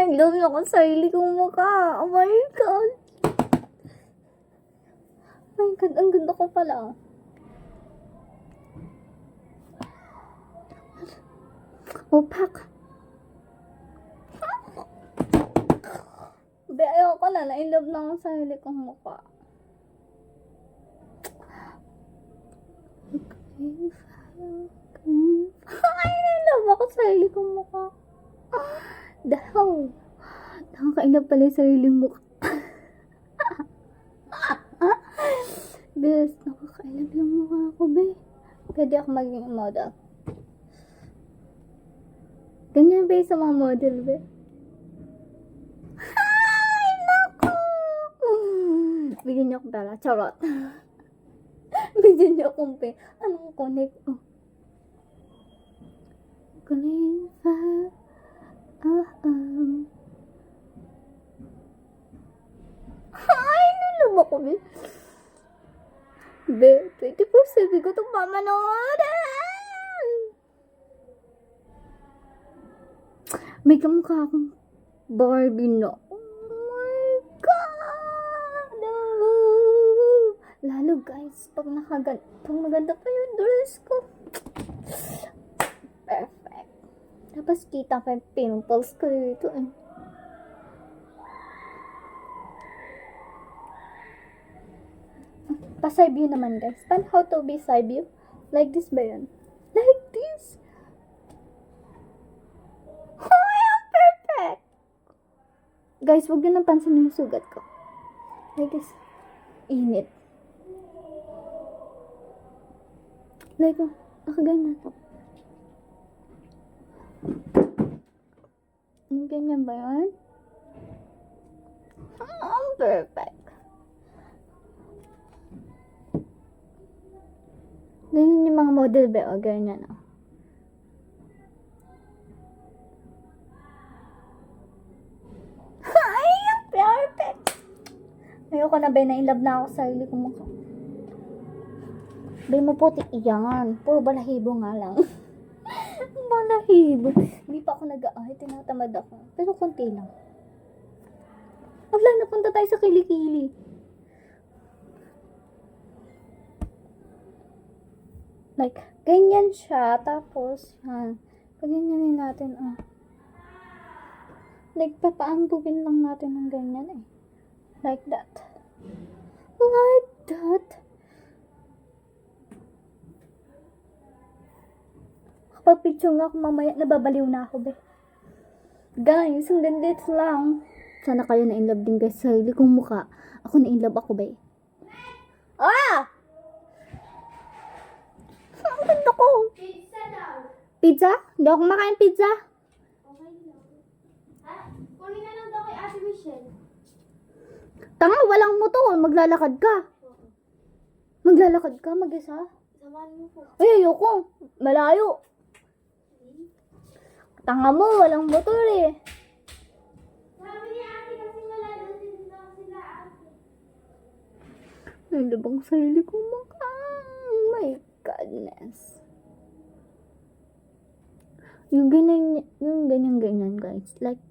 Na-love na ako sa sarili kong mukha. Oh my God. Oh my God, ang ganda ko pala. Opak. Be, ayoko na. Na-love na ako sa sarili kong mukha. Ay, na-love ako sa sarili kong mukha. Daw. Nakakainap pala yung sariling mukha. Bes, nakakainap yung mukha ko, be. Pwede ako maging model. Ganyan ba yung sa mga model, be? Ay, naku! Bigyan niyo akong pera. Charot. Bigyan niyo akong pera. Anong connect? Oh. Connect. Ay, nalaba ko, be. Be, 24/7 ko itong pamanoorin. May kamukha akong Barbie, no? Oh my God! Lalo, guys, pag maganda pa yung dress ko. Perfect. Tapos kita pa yung pimples ko dito, eh. Pa-side view naman, guys. Paano how to be side view? Like this ba yun? Like this? Oh, I'm perfect! Guys, huwag nyo nang pansin yung sugat ko. Like this. Init. Like, nakaganyan to. Ganyan ba yun? Oh, I'm perfect. Ganyan yung mga model ba? O, ganyan, o. Ay, perfect! Ayoko na, be. Na-inlove na ako sa sarili kong mukha. Be, maputi iyan. Puro balahibo nga lang. Balahibo. Hindi pa ako nag-aay. Tinatamad ako. Pero konti lang. Wala, napunta tayo sa kilikili. Like, ganyan siya. Tapos, yan. Paganyanin natin, ah. Like, papaambugin lang natin ng ganyan, eh. Like that. Like that. Kapag picture nga ako mamaya, nababaliw na ako, be. Guys, hanggang dito lang. Sana kayo na-inlove din, guys. Sa sarili kong mukha. Ako na-inlove ako, be. Ah! Ang ganda ko. Pizza daw. Pizza? Hindi ako kumakain pizza. Okay lang. Ha? Kunin na lang daw kay Ate Michelle. Tanga, walang motor. Maglalakad ka. Maglalakad ka, mag-isa. Samahan mo po. Ay, ayoko. Malayo. Tanga mo, walang motor eh. Sabi ni Ate kasi wala daw daw sila Ate. Ay, labang sarili kong mukha. Oh my goodness. Yung ganyan, guys. Like,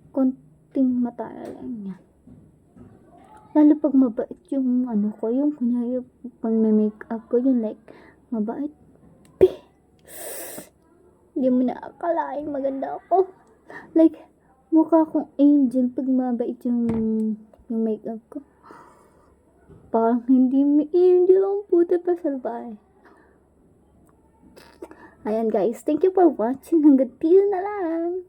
konting mata lang yan. Lalo pag mabait yung ano ko, yung kunyari pag may-makeup ko, yung like, mabait. Hindi mo nakakalain, maganda ako. Like, mukha akong angel pag mabait yung makeup ko. Parang hindi angel ang puta pa salbahe. Ayan guys, thank you for watching. Hanggang dito na lang.